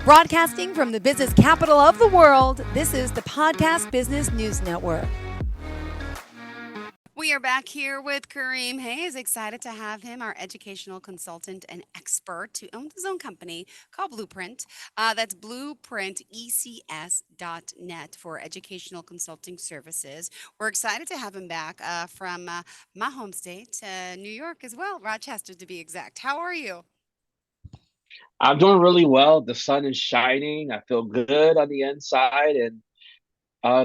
Broadcasting from the business capital of the world, this is the Podcast Business News Network. We are back here with Kareem Hayes. Excited to have him, our educational consultant and expert who owns his own company called Blueprint. That's blueprintecs.net for educational consulting services. We're excited to have him back from my home state, New York as well, Rochester to be exact. How are you? I'm doing really well. The sun is shining. I feel good on the inside, and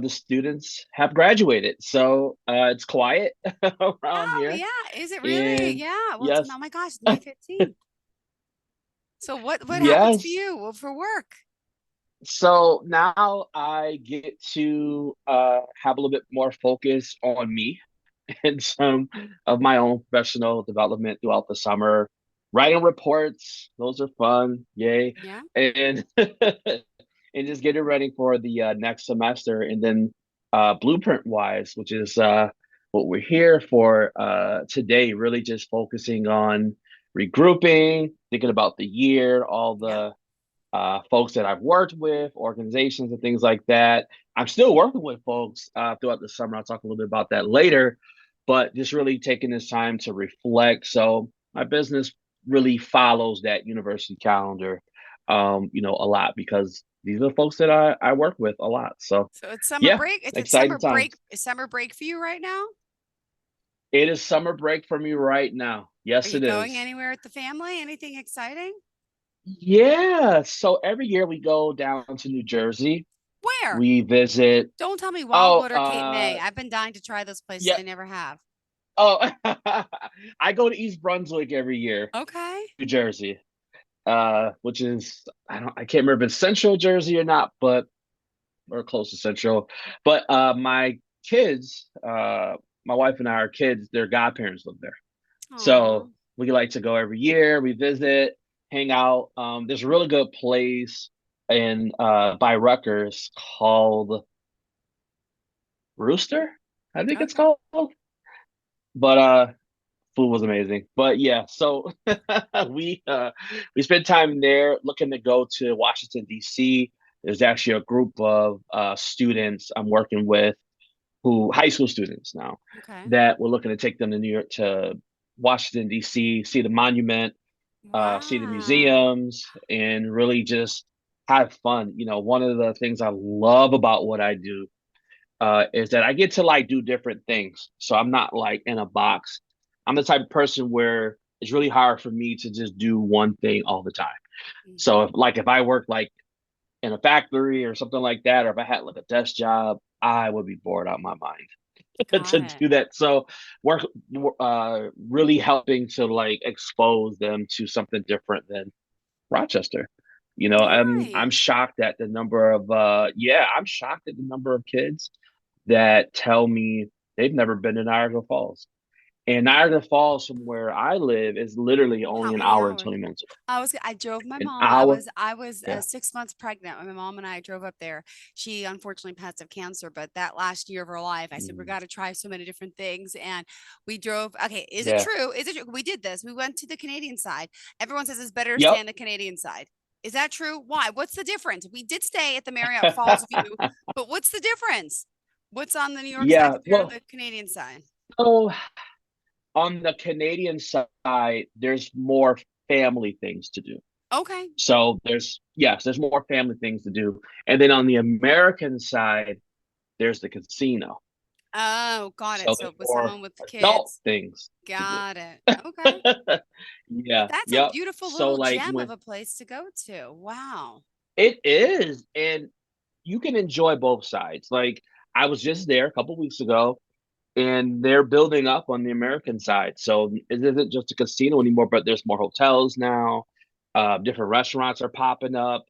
the students have graduated. So it's quiet around Oh, here. yeah. Is it really? And Yeah. Well, yes, oh my gosh, it's May 15th. So what happens for yes. you for work? So now I get to have a little bit more focus on me and some of my own professional development throughout the summer. Writing reports, those are fun, yay. Yeah. And and just getting ready for the next semester. And then blueprint wise, which is what we're here for today, really just focusing on regrouping, thinking about the year, all Yeah. the folks that I've worked with, organizations, and things like that. I'm still working with folks throughout the summer. I'll talk a little bit about that later, but just really taking this time to reflect. So my business really follows that university calendar, a lot because these are the folks that I work with a lot. So So it's summer yeah, break. Is it exciting summer break? times. Is summer break for you right now? It is summer break for me right now. Are Yes, you it going is. anywhere with the family? Anything exciting? Yeah. So every year we go down to New Jersey. Where? We visit. Don't tell me Oh, Wildwood or Cape May. I've been dying to try those places. yeah. I never have. Oh, I go to East Brunswick every year, Okay. New Jersey, which is I can't remember if it's Central Jersey or not, but or close to Central. But my kids, my wife and I, our kids, their godparents live there, Aw. so we like to go every year. We visit, hang out. There's a really good place in by Rutgers called Rooster, I think it's Okay. called. But food was amazing. But yeah, so we uh we spent time there looking to go to Washington, DC. There's actually a group of students I'm working with who high school students now Okay. that we're looking to take them to New York to Washington, DC, see the monument, see the Wow. museums, and really just have fun. One of the things I love about what I do is that I get to like do different things. So I'm not like in a box. I'm the type of person where it's really hard for me to just do one thing all the time. So Hmm. if I work like in a factory or something like that, or if I had like a desk job, I would be bored out of my mind Got to it. do that. So work really helping to like expose them to something different than Rochester. I'm Nice. shocked at the number of I'm shocked at the number of kids that tell me they've never been to Niagara Falls. And Niagara Falls from where I live is literally How only an many hour and hours? 20 minutes away. I drove my An mom. hour. I was Yeah. 6 months pregnant when my mom and I drove up there. She unfortunately passed of cancer, but that last year of her life, I said we Mm, got to try so many different things, and we drove. Okay, is it yeah. true? Is it true? We did this. We went to the Canadian side. Everyone says it's better to stay Yep. on the Canadian side. Is that true? Why? What's the difference? We did stay at the Marriott Falls View, but what's the difference? What's on the New York side Yeah. compared to Well, the Canadian side? so on the Canadian side, there's more family things to do. Okay. So there's more family things to do. And then on the American side, there's the casino. Oh, got it. So So there's with more someone with adult kids, things to do. got it. Okay. Yeah, That's a yep. beautiful So little like gem of when a place to go to. Wow. it is, and you can enjoy both sides. Like I was just there a couple weeks ago, and they're building up on the American side. So it isn't just a casino anymore, but there's more hotels now. Different restaurants are popping up,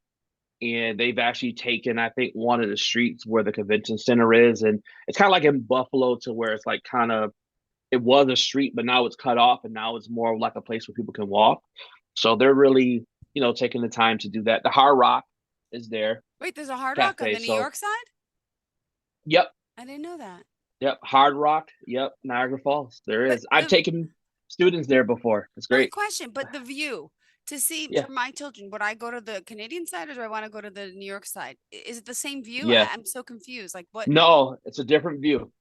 and they've actually taken, I think, one of the streets where the convention center is, and it's kind of like in Buffalo to where it's like kind of it was a street, but now it's cut off, and now it's more like a place where people can walk. So they're really, taking the time to do that. The Hard Rock is there, Wait, there's a Hard Rock on cafe. the New So York side? yep, I didn't know that. yep, Hard Rock, yep, Niagara Falls. There But is. I've taken students there before. It's okay, great. question, but the view. To see Yeah. for my children, would I go to the Canadian side or do I want to go to the New York side? Is it the same view? Yeah. I'm so confused. Like what? No, it's a different view.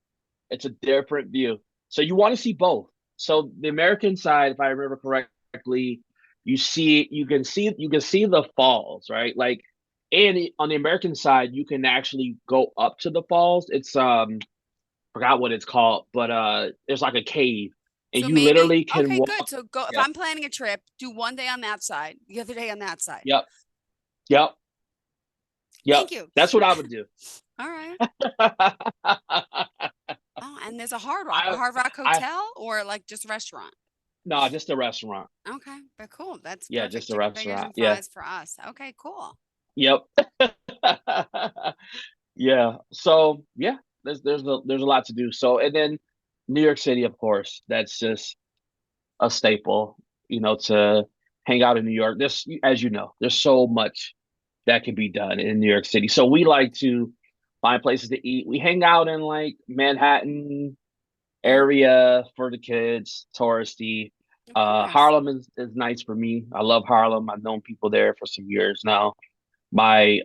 It's a different view. So you want to see both. So the American side, if I remember correctly, you can see the falls, right? Like, and on the American side, you can actually go up to the falls. It's forgot what it's called, but there's like a cave, and So you maybe literally can okay, good. walk. So go if Yeah. I'm planning a trip, do one day on that side, the other day on that side. Yep. Yep. Yep. Thank you. That's what I would do. All right. I Oh, and there's a Hard Rock I hotel or like just a restaurant. no, just a restaurant. Okay, but cool. That's Yeah, perfect. just a Chicken fingers restaurant. and Yeah. fries for us. Okay, cool. Yep. Yeah. So yeah, there's a lot to do. So and then New York City, of course, that's just a staple, to hang out in New York. There's, as you know, there's so much that can be done in New York City. So we like to find places to eat. We hang out in like Manhattan Hmm. area for the kids, touristy. Of course. Harlem is nice for me. I love Harlem. I've known people there for some years now. I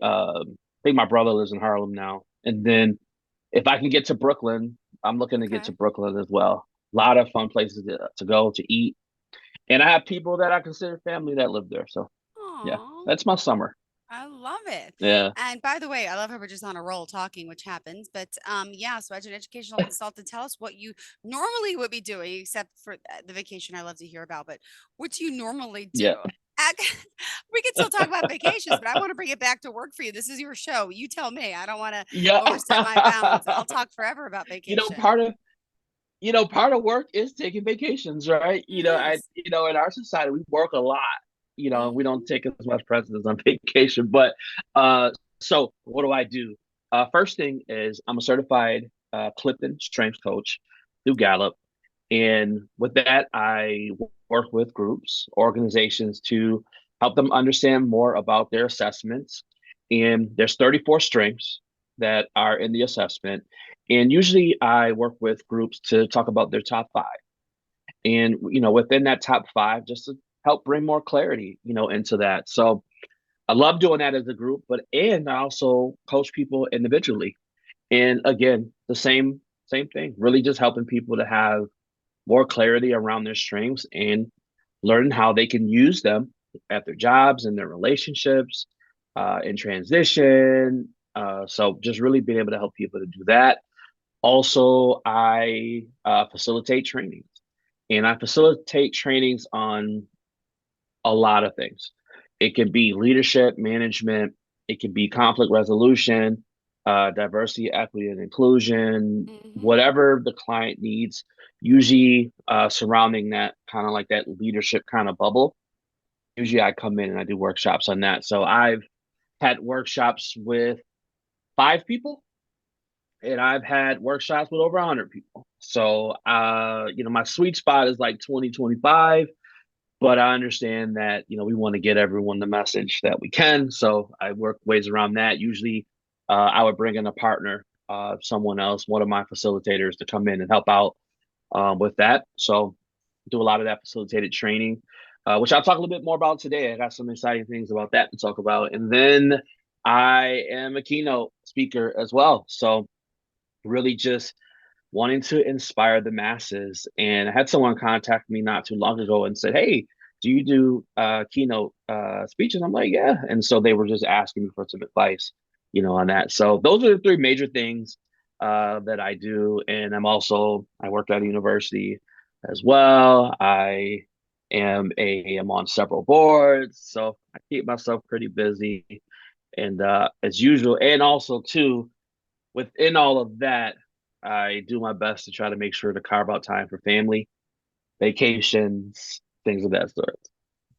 think my brother lives in Harlem now. And then if I can get to Brooklyn, I'm looking to get to Okay. Brooklyn as well. A lot of fun places to go to eat. And I have people that I consider family that live there. So yeah, Oh. that's my summer. I love it. Yeah. And by the way, I love how we're just on a roll talking, which happens. But yeah, so as an educational consultant, tell us what you normally would be doing, except for the vacation I love to hear about. But what do you normally do? Yeah. We can still talk about vacations, but I want to bring it back to work for you. This is your show. You tell me. I don't want to Yeah. overstep my bounds. I'll talk forever about you know, vacation. part of part of work is taking vacations, right? It is. In our society we work a lot. We don't Hmm. take as much precedence on vacation. But so what do I do? First thing is I'm a certified Clifton strength coach through Gallup. And with that, I work with groups, organizations to help them understand more about their assessments. And there's 34 strengths that are in the assessment. And usually I work with groups to talk about their top five. And, within that top five, just to help bring more clarity, into that. So I love doing that as a group, and I also coach people individually. And again, the same thing, really just helping people to have more clarity around their strengths and learning how they can use them at their jobs and their relationships, in transition. So just really being able to help people to do that. Also, I facilitate trainings, and I facilitate trainings on a lot of things. It can be leadership, management, it can be conflict resolution, diversity, equity, and inclusion, Hmm. whatever the client needs, usually surrounding that kind of like that leadership kind of bubble. Usually I come in and I do workshops on that. So I've had workshops with 5 people, and I've had workshops with over 100 people. So, my sweet spot is like 2025. But I understand that, we want to get everyone the message that we can. So I work ways around that. Usually, I would bring in a partner, someone else, one of my facilitators to come in and help out with that. So do a lot of that facilitated training, which I'll talk a little bit more about today. I got some exciting things about that to talk about. And then I am a keynote speaker as well. So really just wanting to inspire the masses. And I had someone contact me not too long ago and said, "Hey, do you do keynote speeches?" I'm like, "Yeah." And so they were just asking me for some advice, on that. So those are the three major things that I do. And I work at a university as well. I'm on several boards, so I keep myself pretty busy. And as usual, and also too, within all of that, I do my best to try to make sure to carve out time for family, vacations, things of that sort.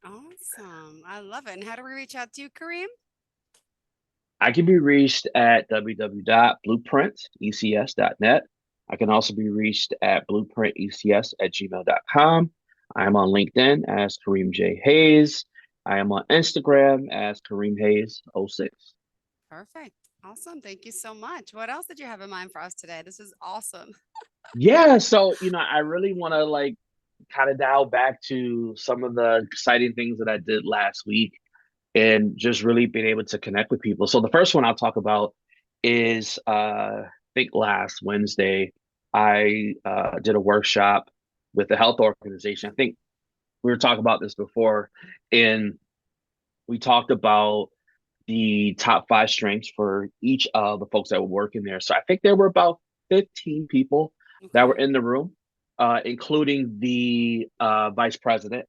Awesome. I love it. And how do we reach out to you, Kareem? I can be reached at www.blueprintecs.net. I can also be reached at blueprintecs@gmail.com. I am on LinkedIn as Kareem J. Hayes. I am on Instagram as Kareem Hayes '06. Perfect. Awesome. Thank you so much. What else did you have in mind for us today? This is awesome. Yeah, so I really want to like kind of dial back to some of the exciting things that I did last week and just really being able to connect with people. So the first one I'll talk about is I think last Wednesday I did a workshop with a health organization. I think we were talking about this before, and we talked about the top five strengths for each of the folks that were working there. So I think there were about 15 people that were Okay. in the room, including the vice president,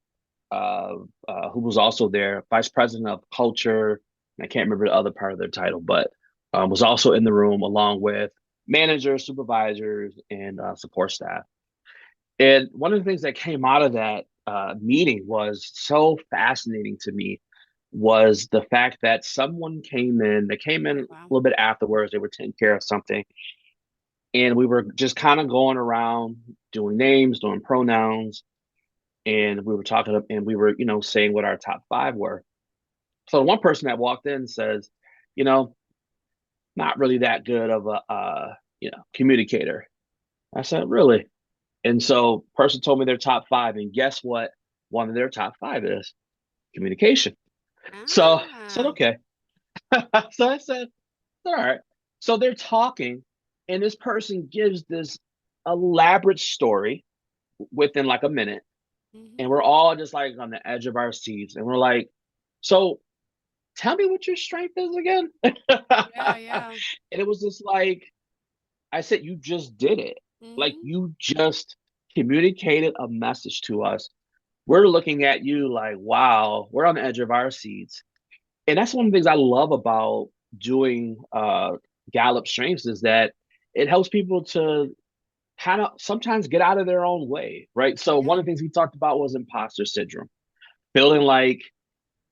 who was also there, vice president of culture. I can't remember the other part of their title, but was also in the room along with managers, supervisors, and support staff. And one of the things that came out of that meeting was so fascinating to me was the fact that someone came in, they came in a Oh, wow. little bit afterwards, they were taking care of something, and we were just kind of going around doing names, doing pronouns, and we were talking and we were, saying what our top five were. So one person that walked in says, you know, not really that good of a communicator. I said, really? And so person told me their top five, and guess what? One of their top five is communication. So I said, Ah. okay. So I said, all right. So they're talking, and this person gives this elaborate story within like a minute, and Mm-hmm. we're all just like on the edge of our seats, and we're like, so tell me what your strength is again. Yeah, yeah. And it was just like I said, you just did it. Like Mm-hmm. you just communicated a message to us. We're looking at you like, wow, we're on the edge of our seats. And that's one of the things I love about doing Gallup Strengths is that it helps people to kind of sometimes get out of their own way, right? So Yeah. one of the things we talked about was imposter syndrome, feeling like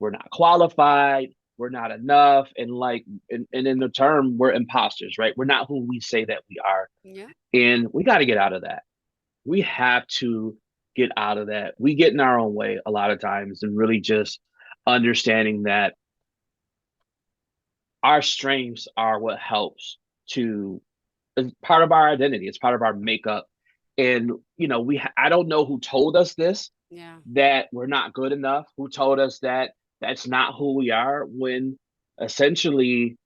we're not qualified, we're not enough, and like, and in the term, we're imposters, right? We're not who we say that we are, Yeah. and we got to get out of that. We have to get out of that. We get in our own way a lot of times, and really just understanding that our strengths are what helps to it's part of our identity. It's part of our makeup. And I don't know who told us this Yeah. that we're not good enough. Who told us that that's not who we are when essentially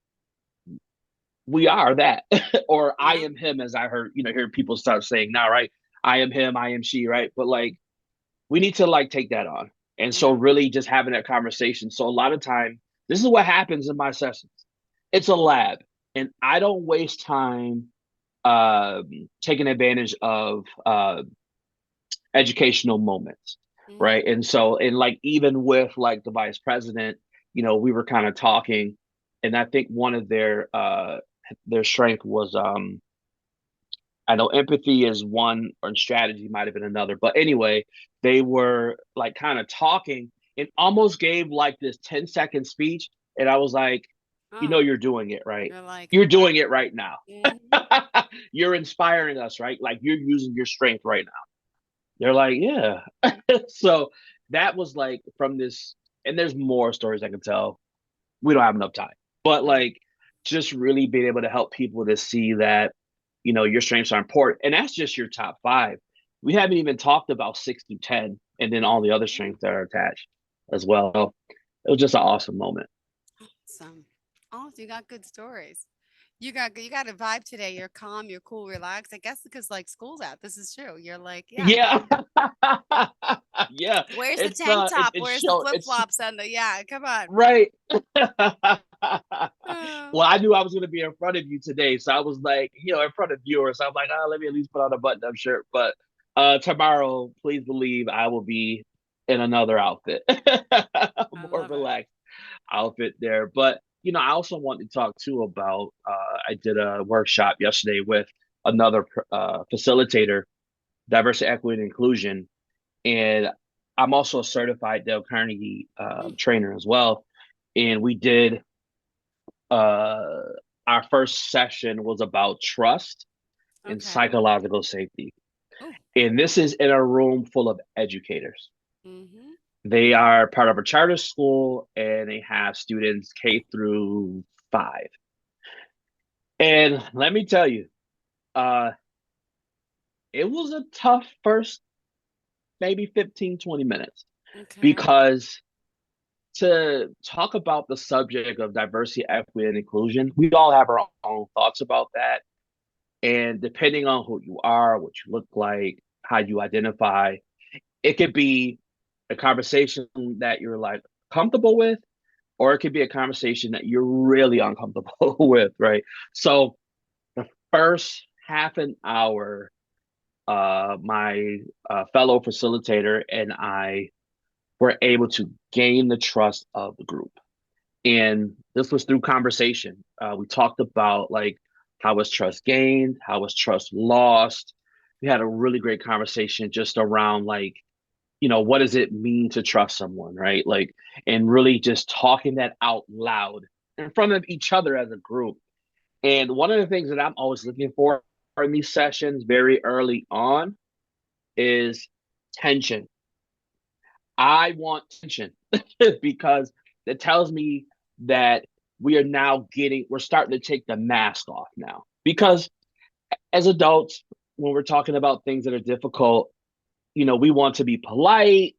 we are that, or I Yeah. am him, as I hear people start saying now, right? I am him, I am she, right? But like we need to like take that on. And so Yeah. really just having that conversation. So a lot of time, this is what happens in my sessions. It's a lab, and I don't waste time taking advantage of educational moments, Mm-hmm. right? And so, and like even with like the vice president, we were kind of talking, and I think one of their strength was I know empathy is one, or strategy might have been another. But anyway, they were like kind of talking and almost gave like this 10-second speech. And I was like, Oh, you're doing it right. you're like, You're wow. doing it right now. Mm-hmm. You're inspiring us, right? Like you're using your strength right now. They're like, yeah. So that was like from this, and there's more stories I can tell. We don't have enough time, but Yeah. like just really being able to help people to see that your strengths are important, and that's just your top five. We haven't even talked about 6 through 10, and then all the other Mm-hmm. strengths that are attached as well. So it was just an awesome moment. Awesome. Awesome. You got good stories. You got a vibe today. You're calm, you're cool, relaxed. I guess because like school's out. This is true. You're like, yeah. Yeah. Yeah, Where's the it's tank it, top? it's Where's the show flip it's flops and the yeah, come on. right. Oh, Well, I knew I was going to be in front of you today, so I was like, in front of viewers. So I'm like, let me at least put on a button-up shirt. But tomorrow, please believe I will be in another outfit, I more love it. relaxed outfit there. But I also want to talk too about. I did a workshop yesterday with another facilitator, diversity, equity, and inclusion, and I'm also a certified Dale Carnegie Mm, trainer as well. And we did uh, our first session was about trust and okay. psychological safety. Oh. And this is in a room full of educators. Mm-hmm. They are part of a charter school and they have students K through 5. And let me tell you, uh, it was a tough first maybe 15, 20 minutes, Okay. because to talk about the subject of diversity, equity, and inclusion, we all have our own thoughts about that. And depending on who you are, what you look like, how you identify, it could be a conversation that you're like comfortable with, or it could be a conversation that you're really uncomfortable with, right? So the first half an hour, my fellow facilitator and I were able to gain the trust of the group. And this was through conversation. We talked about like how was trust gained, how was trust lost. We had a really great conversation just around like, what does it mean to trust someone, right? Like, and really just talking that out loud in front of each other as a group. And one of the things that I'm always looking for in these sessions very early on is tension. I want tension because it tells me that we're starting to take the mask off now. Because as adults, when we're talking about things that are difficult, we want to be polite.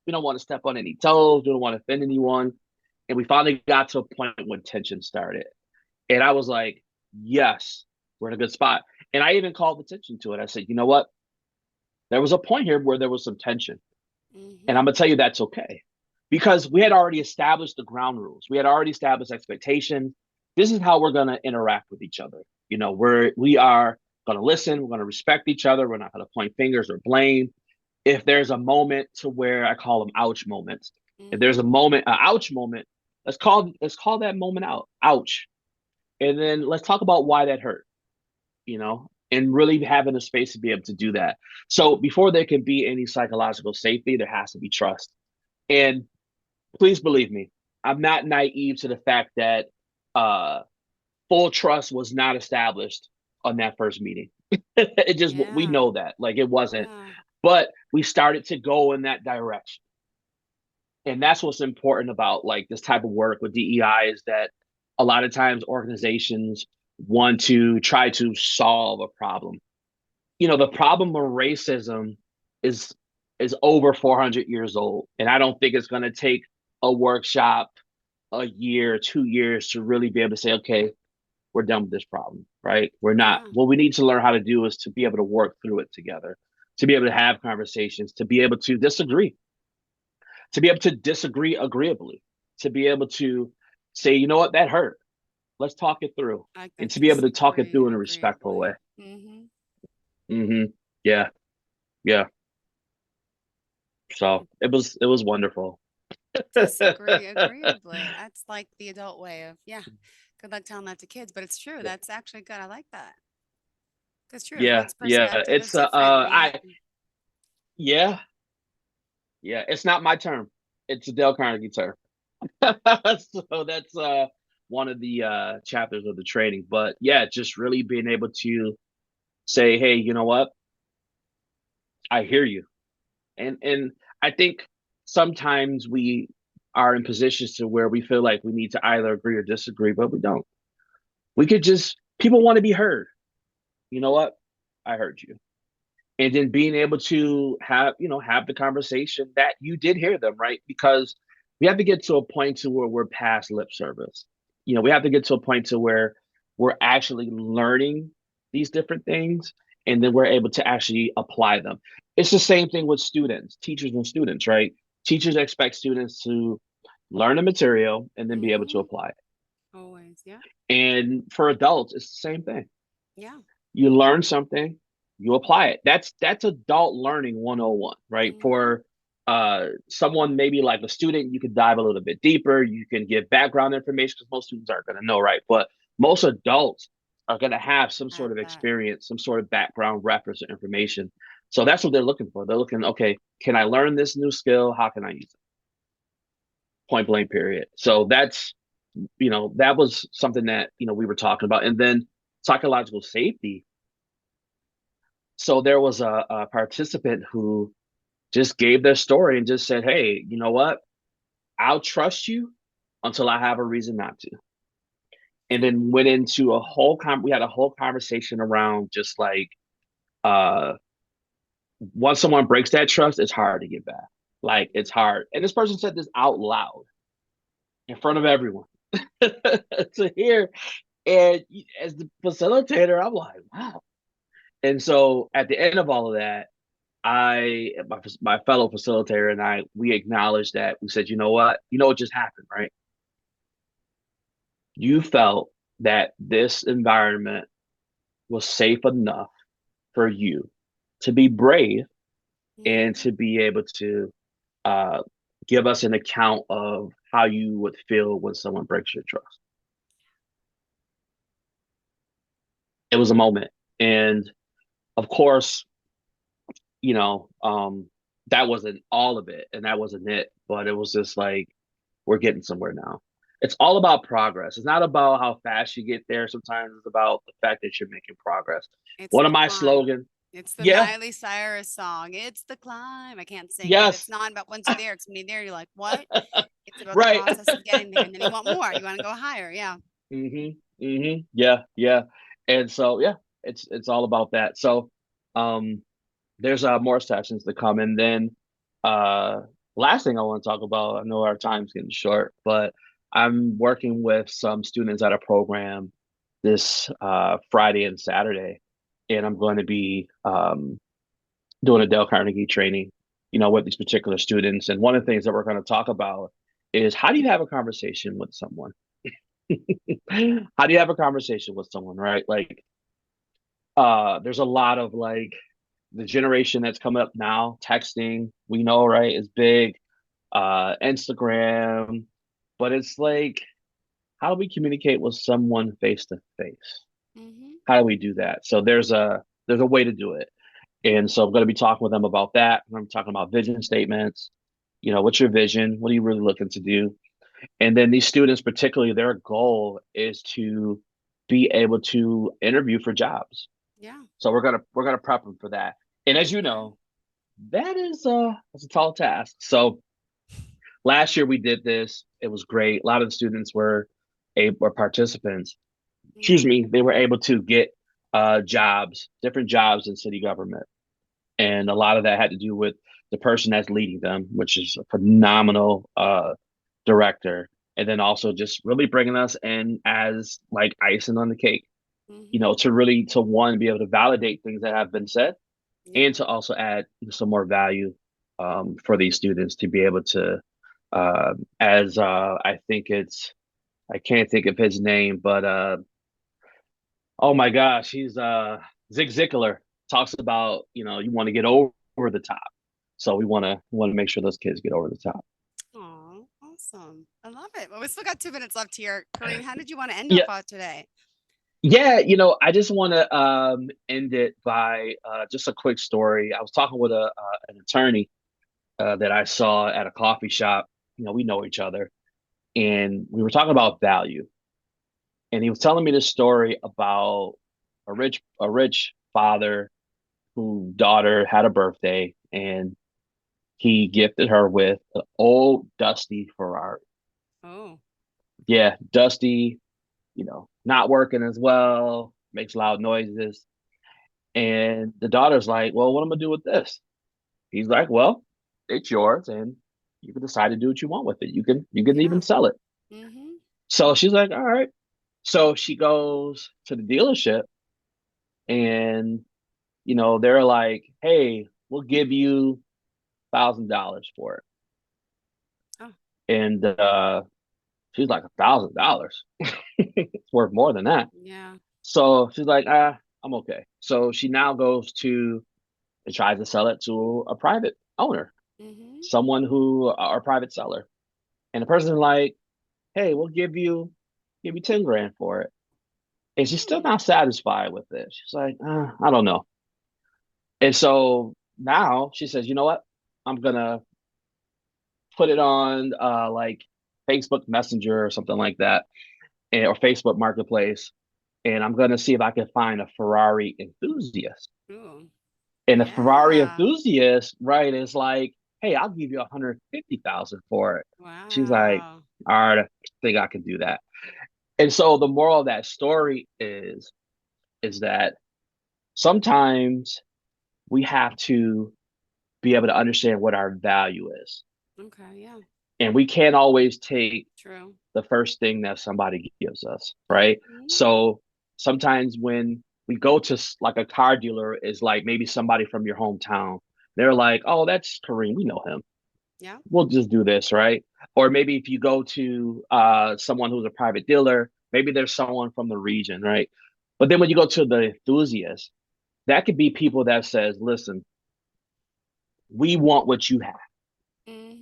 We don't want to step on any toes. We don't want to offend anyone. And we finally got to a point when tension started. And I was like, yes, we're in a good spot. And I even called attention to it. I said, you know what? There was a point here where there was some tension. And I'm Mm-hmm. going to tell you that's okay. Because we had already established the ground rules. We had already established expectations. This is how we're going to interact with each other. We are going to listen. We're going to respect each other. We're not going to point fingers or blame. If there's a moment to where I call them ouch moments, if there's Mm-hmm. a moment, an ouch moment, let's call that moment out. Ouch. And then let's talk about why that hurt, and really having a space to be able to do that. So before there can be any psychological safety, there has to be trust. And please believe me, I'm not naive to the fact that uh, full trust was not established on that first meeting. It just, we Yeah. know that, like, it wasn't, Yeah. but we started to go in that direction. And that's what's important about like this type of work with DEI is that a lot of times organizations want to try to solve a problem. The problem of racism is is over 400 years old, and I don't think it's going to take a workshop, a year, 2 years to really be able to say, okay, we're done with this problem, right? We're not. Yeah. What we need to learn how to do is to be able to work through it together, to be able to have conversations, to be able to disagree, to be able to disagree agreeably, to be able to say, you know what, that hurt. Let's talk it through, I like and that to be able to talk it disagree through in a respectful way. agreeably. Mm-hmm. Yeah, yeah. So it was wonderful. Disagree agreeably. That's like the adult way of, yeah. Good luck telling that to kids, but it's true. Yeah, That's actually good. I like that. It's true. yeah, Everyone's yeah. perspective is It's different. We, I yeah, yeah. It's not my term. It's Dale Carnegie term. So that's one of the chapters of the training. But yeah, just really being able to say, hey, you know what? I hear you. And I think sometimes we are in positions to where we feel like we need to either agree or disagree, but we don't. We could just people want to be heard. You know what? I heard you. And then being able to have the conversation that you did hear them, right? Because we have to get to a point to where we're past lip service. We have to get to a point to where we're actually learning these different things, and then we're able to actually apply them. It's the same thing with students, teachers and students, right? Teachers expect students to learn the material and then be able to mm-hmm. apply it. Always. Yeah. And for adults, it's the same thing. Yeah. You learn something, you apply it. That's adult learning 101, right? Mm-hmm. For someone maybe like a student, you could dive a little bit deeper. You can give background information because most students aren't going to know, right? But most adults are going to have some sort Have of that. experience, some sort of background reference or information. So that's what they're looking for. They're looking, okay, can I learn this new skill? How can I use it? Point blank, period. So that was something that we were talking about. And then psychological safety. So there was a participant who just gave their story and just said, hey, you know what? I'll trust you until I have a reason not to. And then went into we had a whole conversation around just like uh once someone breaks that trust, it's hard to get back. Like it's hard. And this person said this out loud in front of everyone to hear. And as the facilitator, I'm like, wow. And so at the end of all of that, my fellow facilitator and I, we acknowledged that. We said, you know what? You know what just happened, right? You felt that this environment was safe enough for you to be brave and Mm-hmm. to be able to uh, give us an account of how you would feel when someone breaks your trust. It was a moment. And of course, you know, that wasn't all of it and that wasn't it, but it was just like, we're getting somewhere now. It's all about progress. It's not about how fast you get there. Sometimes it's about the fact that you're making progress. It's One of the my climb. slogans, It's the yeah, Miley Cyrus song. It's the climb. I can't sing, but it's yes, not about once you're there. It's when you're there. You're like, what? It's about the right. process of getting there, and then you want more. You want to go higher. Yeah. Yeah, yeah. And so yeah, it's all about that. So um there's more sessions to come. And then uh last thing I want to talk about, I know our time's getting short, but I'm working with some students at a program this Friday and Saturday, and I'm going to be doing a Dale Carnegie training, you know, with these particular students. And one of the things that we're going to talk about is how do you have a conversation with someone? How do you have a conversation with someone, right? Like, there's a lot of like the generation that's coming up now, texting, we know, right, is big, Instagram, but it's like, how do we communicate with someone face to face? Mm-hmm. How do we do that? So there's a way to do it. And so I'm going to be talking with them about that. I'm talking about vision statements. You know, what's your vision? What are you really looking to do? And then these students, particularly, their goal is to be able to interview for jobs. Yeah. So we're gonna prep them for that. And as That's you good. know, that is that's a tall task. So last year we did this. It was great. A lot of the students were participants. Excuse Mm-hmm. me. They were able to get jobs, different jobs in city government, and a lot of that had to do with the person that's leading them, which is a phenomenal director, and then also just really bringing us in as like icing on the cake, you know, Mm-hmm. to really to one be able to validate things that have been said, Yeah. and to also add some more value for these students to be able to, as I think it's, I can't think of his name, but oh my gosh, he's Zig Ziglar talks about, you know, you want to get over the top. So we want to make sure those kids get over the top. Oh, awesome. I love it. Well, we still got 2 minutes left here. Kareem, how did you want to end our Yeah, thought today? yeah, you know, I just want to end it by just a quick story. I was talking with a an attorney that I saw at a coffee shop. You know, we know each other, and we were talking about value. And he was telling me this story about a rich father whose daughter had a birthday, and he gifted her with an old dusty Ferrari. Oh, Yeah, dusty, you know, not working as well, makes loud noises. And the daughter's like, "Well, what am I gonna do with this?" He's like, "Well, it's yours, and you can decide to do what you want with it. You can even yeah. sell it." Mm-hmm. So she's like, "All right." So she goes to the dealership, and you know they're like, "Hey, we'll give you $1,000 for it." Oh, And she's like, $1,000? It's worth more than that. yeah. So she's like, I'm okay. So she now goes to and tries to sell it to a private owner, Mm-hmm. someone who or a private seller. And the person's like, hey, we'll give you 10 grand for it. And she's still Mm. not satisfied with it. She's like, I don't know. And so now she says, you know what? I'm gonna put it on like Facebook Messenger or something like that, or Facebook Marketplace, and I'm gonna see if I can find a Ferrari enthusiast. Ooh. And the Ferrari Yeah. enthusiast, right, is like, hey, I'll give you 150,000 for it. She's like, Wow. all right, I think I can do that. And so the moral of that story is that sometimes we have to be able to understand what our value is. Okay, yeah, And we can't always take true. the first thing that somebody gives us, right? Hmm. So sometimes when we go to like a car dealer, is like maybe somebody from your hometown. They're like, "Oh, that's Kareem. We know him. Yeah. We'll just do this," right? Or maybe if you go to someone who's a private dealer, maybe there's someone from the region, right? But then when you go to the enthusiast, that could be people that says, "Listen, we want what you have."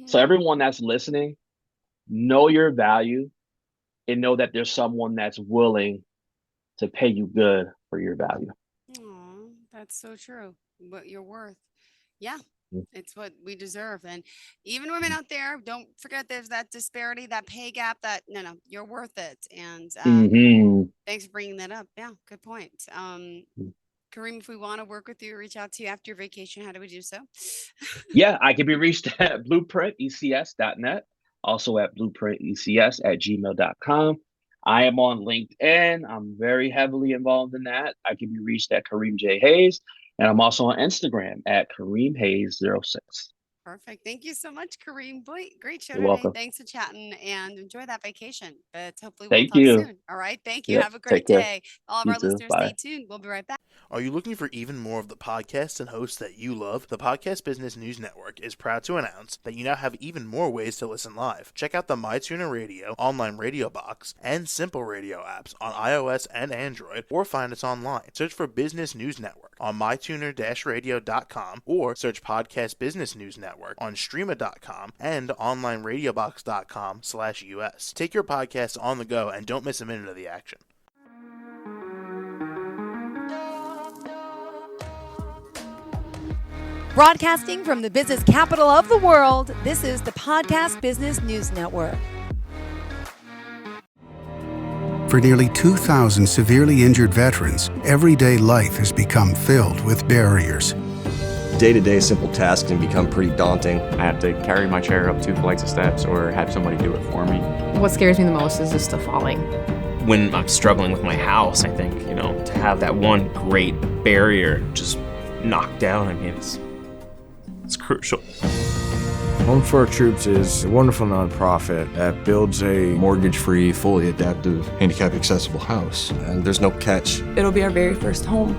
So Hmm. everyone that's listening, know your value and know that there's someone that's willing to pay you good for your value. Oh, that's so true. What you're worth. Yeah, it's what we deserve. And even women out there, don't forget there's that disparity, that pay gap. That no, no, you're worth it. And Mm-hmm. thanks for bringing that up. Yeah, good point. Kareem, if we want to work with you, reach out to you after your vacation, how do we do so? Yeah, I can be reached at blueprintecs.net, also at blueprintecs@gmail.com. I am on LinkedIn. I'm very heavily involved in that. I can be reached at Kareem J. Hayes, and I'm also on Instagram at Kareem Hayes 06. Perfect. Thank you so much, Kareem. Boy, great show You're today. welcome. Thanks for chatting and enjoy that vacation. But hopefully we'll Thank talk you. soon. All right. Thank you. Yep. Have a Take great care. day. All of You our too. listeners, stay Bye. tuned. We'll be right back. Are you looking for even more of the podcasts and hosts that you love? The Podcast Business News Network is proud to announce that you now have even more ways to listen live. Check out the MyTuner Radio, online radio box, and Simple Radio apps on iOS and Android, or find us online. Search for Business News Network on mytuner-radio.com, or search Podcast Business News Network on streama.com and onlineradiobox.com/US. Take your podcast on the go and don't miss a minute of the action. Broadcasting from the business capital of the world, this is the Podcast Business News Network. For nearly 2,000 severely injured veterans, everyday life has become filled with barriers. Day-to-day simple tasks can become pretty daunting. I have to carry my chair up 2 flights of steps or have somebody do it for me. What scares me the most is just the falling. When I'm struggling with my house, I think, to have that one great barrier just knocked down, it's crucial. Home for Our Troops is a wonderful nonprofit that builds a Mortgage-free, fully adaptive, handicap-accessible house. And there's no catch. It'll be our very first home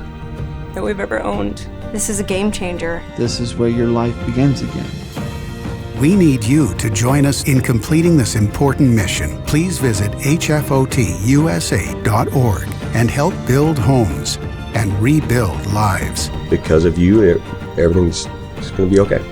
that we've ever owned. This is a game changer. This is where your life begins again. We need you to join us in completing this important mission. Please visit hfotusa.org and help build homes and rebuild lives. Because of you, everything's going to be okay.